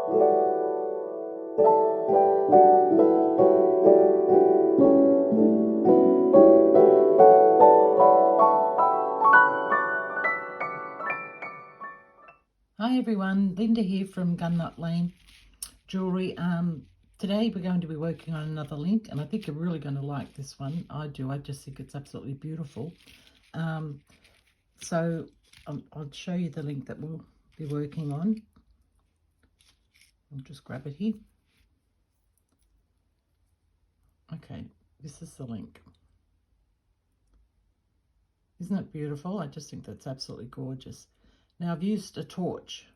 Hi everyone, Linda here from Gun Nut Lane Jewellery. Today we're going to be working on another link, and I think you're really going to like this one. I do. I just think it's absolutely beautiful. So I'll show you the link that we'll be working on. I'll just grab it here. Okay, this is the link. Isn't it beautiful? I just think that's absolutely gorgeous. Now I've used a torch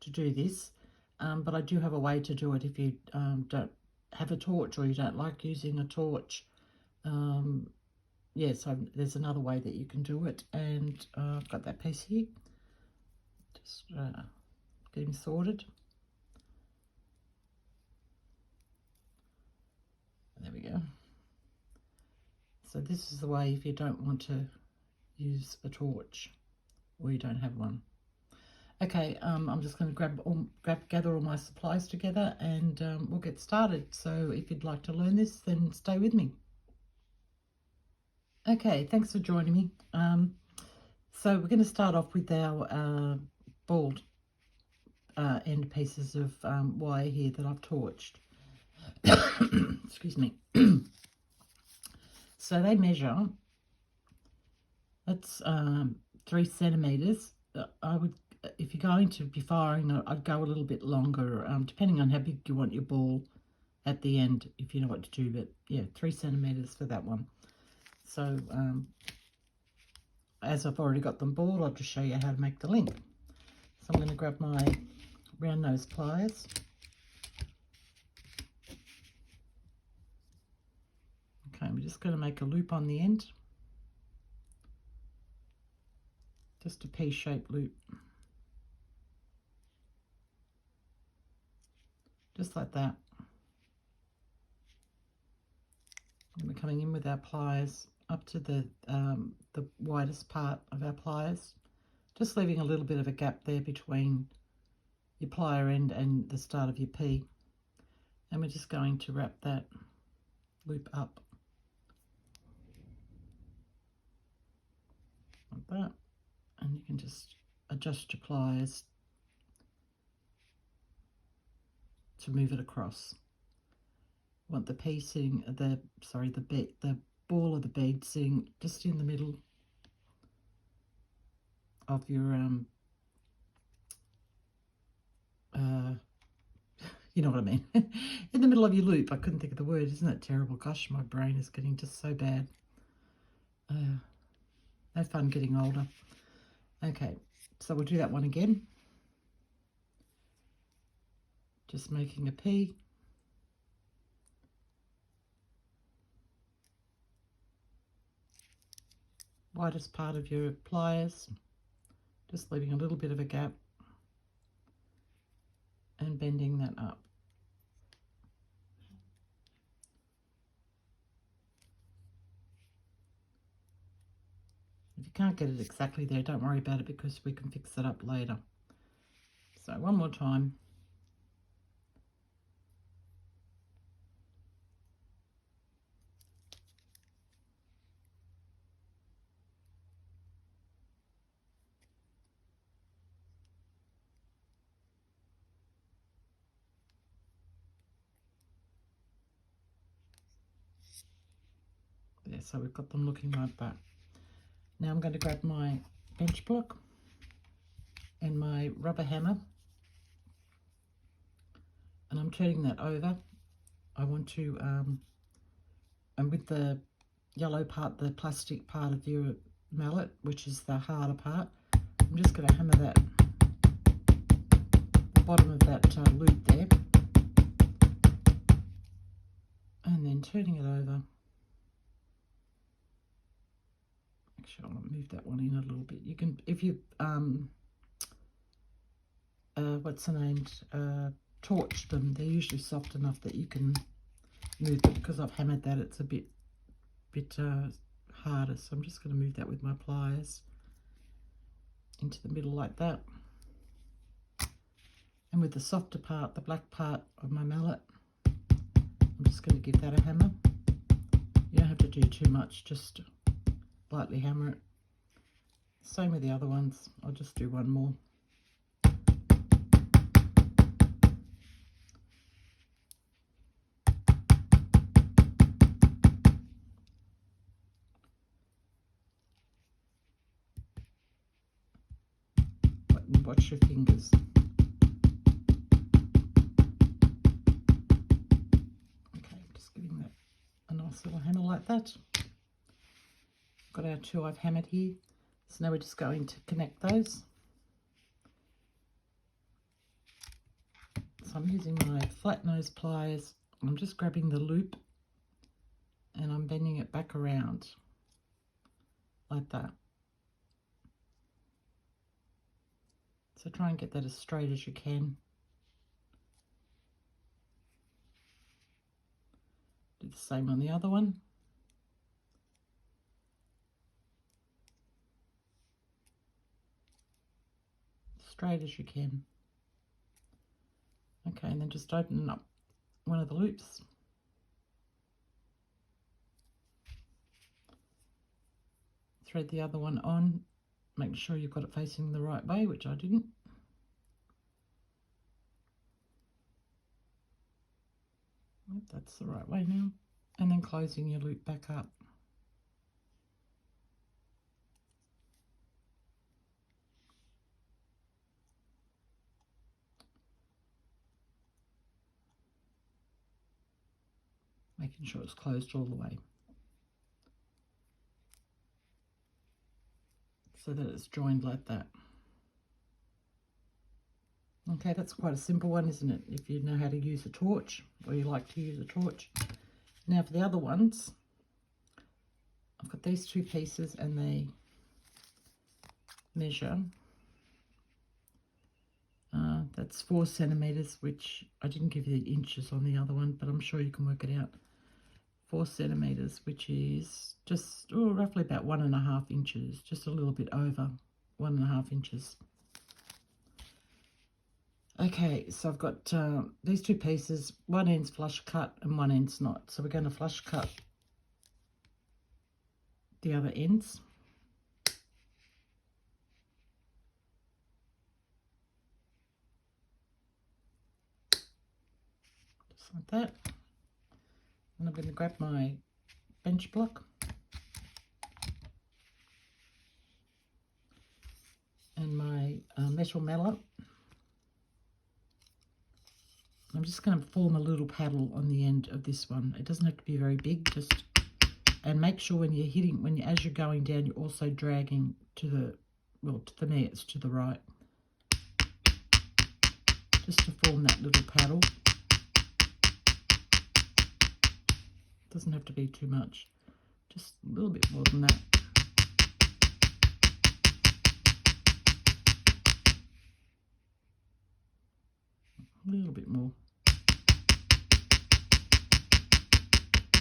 to do this, but I do have a way to do it if you don't have a torch or you don't like using a torch. Yeah, so there's another way that you can do it, and I've got that piece here, just getting sorted. There we go. So this is the way if you don't want to use a torch or you don't have one. Okay, I'm just going to gather all my supplies together, and we'll get started. So if you'd like to learn this, then stay with me. Okay, thanks for joining me. So we're going to start off with our bald end pieces of wire here that I've torched. Excuse me. So they measure, that's 3 centimeters. I would, if you're going to be firing, I'd go a little bit longer, depending on how big you want your ball at the end, if you know what to do. But yeah, 3 centimeters for that one. So as I've already got them balled, I'll just show you how to make the link. So I'm going to grab my round nose pliers. Okay, we're just going to make a loop on the end. Just a P-shaped loop. Just like that. And we're coming in with our pliers up to the widest part of our pliers. Just leaving a little bit of a gap there between your plier end and the start of your P. And we're just going to wrap that loop up. Like that. And you can just adjust your pliers to move it across. You want the P sitting, the ball of the bead sitting just in the middle of your you know what I mean, in the middle of your loop. I couldn't think of the word. Isn't that terrible? Gosh, my brain is getting just so bad. No fun getting older. Okay, so we'll do that one again. Just making a P. Widest part of your pliers. Just leaving a little bit of a gap. And bending that up. If you can't get it exactly there, don't worry about it, because we can fix it up later. So one more time. There, so we've got them looking like that. Now I'm going to grab my bench block and my rubber hammer, and I'm turning that over. I want to, and with the yellow part, the plastic part of your mallet, which is the harder part, I'm just going to hammer that, the bottom of that loop there, and then turning it over. Actually, I'll move that one in a little bit. You can, if you, what's the name, torch them, they're usually soft enough that you can move them. Because I've hammered that, it's a bit harder. So I'm just going to move that with my pliers into the middle like that. And with the softer part, the black part of my mallet, I'm just going to give that a hammer. You don't have to do too much, just lightly hammer it. Same with the other ones. I'll just do one more. Watch your fingers. Okay, just giving that a nice little hammer like that. Got our two I've hammered here. So now we're just going to connect those. So I'm using my flat nose pliers. I'm just grabbing the loop and I'm bending it back around like that. So try and get that as straight as you can. Do the same on the other one. Straight as you can. Okay, and then just open up one of the loops. Thread the other one on. Make sure you've got it facing the right way, which I didn't. That's the right way now. And then closing your loop back up. Making sure it's closed all the way. So that it's joined like that. Okay, that's quite a simple one, isn't it? If you know how to use a torch, or you like to use a torch. Now for the other ones, I've got these two pieces and they measure. That's 4 centimeters, which I didn't give you the inches on the other one, but I'm sure you can work it out. 4 centimeters, which is just roughly about 1.5 inches, just a little bit over 1.5 inches. Okay, so I've got these two pieces. One end's flush cut and one end's not. So we're going to flush cut the other ends. Just like that. And I'm going to grab my bench block and my metal mallet. I'm just going to form a little paddle on the end of this one. It doesn't have to be very big, just, and make sure when you're hitting, as you're going down, you're also dragging to the, well, for me it's to the right, just to form that little paddle. Doesn't have to be too much, just a little bit more than that. A little bit more.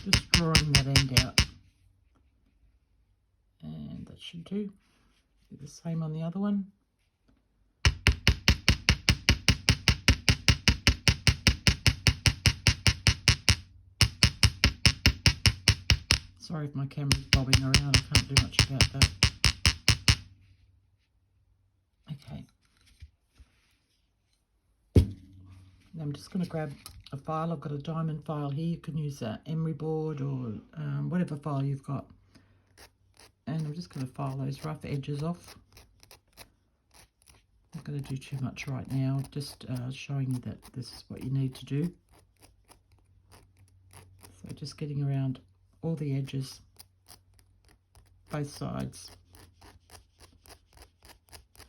Just drawing that end out. And that should do. Do the same on the other one. Sorry if my camera's bobbing around, I can't do much about that. Okay. Now I'm just going to grab a file. I've got a diamond file here. You can use an emery board or whatever file you've got. And I'm just going to file those rough edges off. Not going to do too much right now, just showing you that this is what you need to do. So just getting around all the edges, both sides,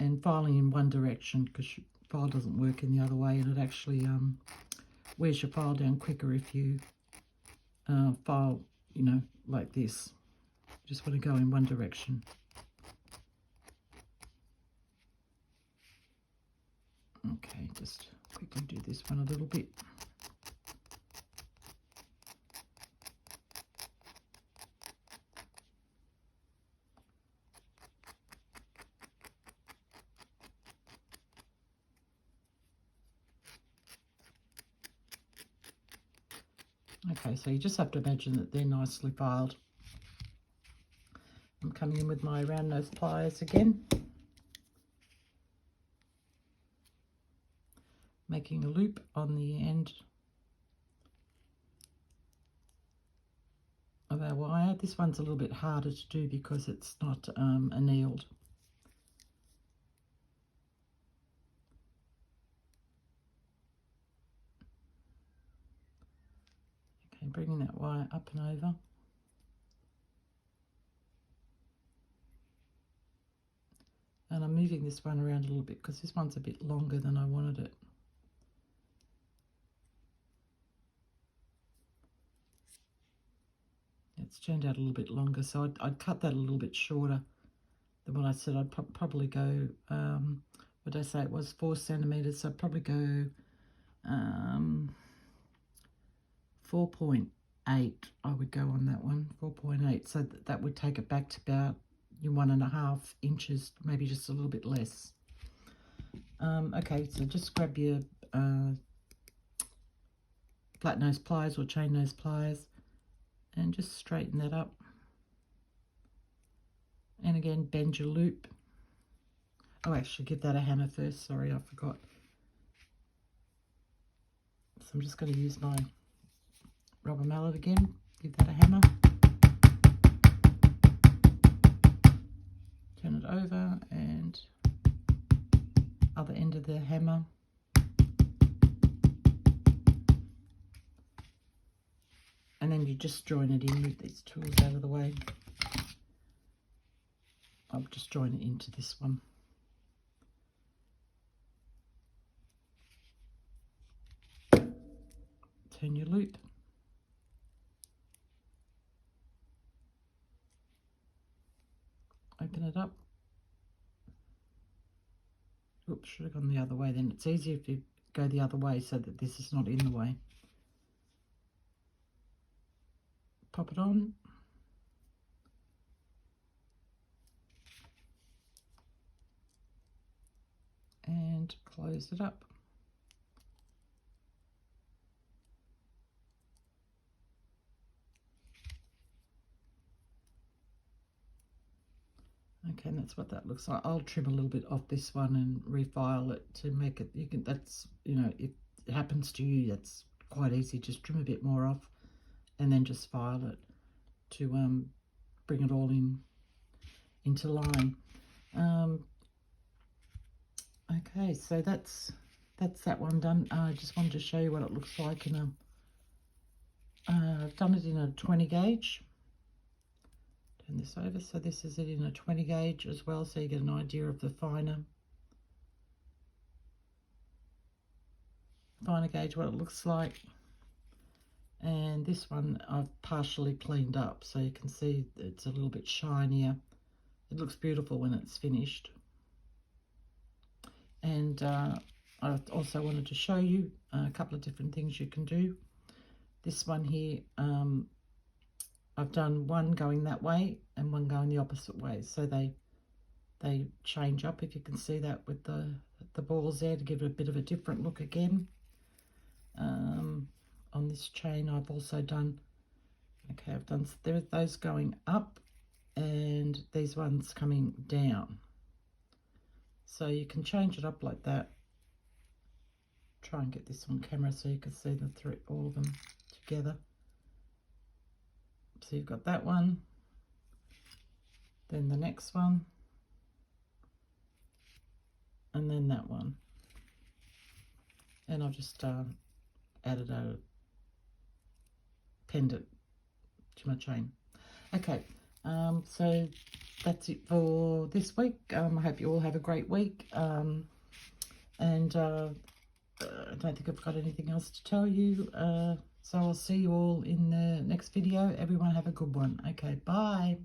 and filing in one direction, because your file doesn't work in the other way, and it actually wears your file down quicker if you file, you know, like this. Just want to go in one direction. Okay, just quickly do this one a little bit. Okay, so you just have to imagine that they're nicely filed. I'm coming in with my round nose pliers again, making a loop on the end of our wire. This one's a little bit harder to do because it's not annealed. Okay, bringing that wire up and over. And I'm moving this one around a little bit because this one's a bit longer than I wanted it. It's turned out a little bit longer, so I'd cut that a little bit shorter than what I said. I'd probably go, what did I say, it was 4 centimetres, so I'd probably go 4.8, I would go on that one, 4.8, so that would take it back to about your 1.5 inches, maybe just a little bit less. Okay, so just grab your flat nose pliers or chain nose pliers and just straighten that up. And again, bend your loop. Oh, actually, give that a hammer first. Sorry, I forgot. So I'm just going to use my rubber mallet again. Give that a hammer. Turn it over and other end of the hammer. And then you just join it in with these tools out of the way. I'll just join it into this one. Turn your loop. Open it up. Oops, should have gone the other way then. It's easier if you go the other way so that this is not in the way. Pop it on. And close it up. Okay, and that's what that looks like. I'll trim a little bit off this one and refile it to make it, you can, that's, you know, if it happens to you, that's quite easy. Just trim a bit more off and then just file it to bring it all into line. Okay, so that's that one done. I just wanted to show you what it looks like in a, I've done it in a 20 gauge. Turn this over, so this is it in a 20 gauge as well, so you get an idea of the finer gauge, what it looks like. And this one I've partially cleaned up, so you can see it's a little bit shinier. It looks beautiful when it's finished. And I also wanted to show you a couple of different things you can do. This one here, I've done one going that way and one going the opposite way, so they change up, if you can see that with the balls there, to give it a bit of a different look again. On this chain I've also done, okay, I've done those going up and these ones coming down. So you can change it up like that. Try and get this on camera so you can see all of them together. So you've got that one, then the next one, and then that one. And I've just added a pendant to my chain. Okay, so that's it for this week. I hope you all have a great week. And I don't think I've got anything else to tell you. So I'll see you all in the next video. Everyone have a good one. Okay, bye.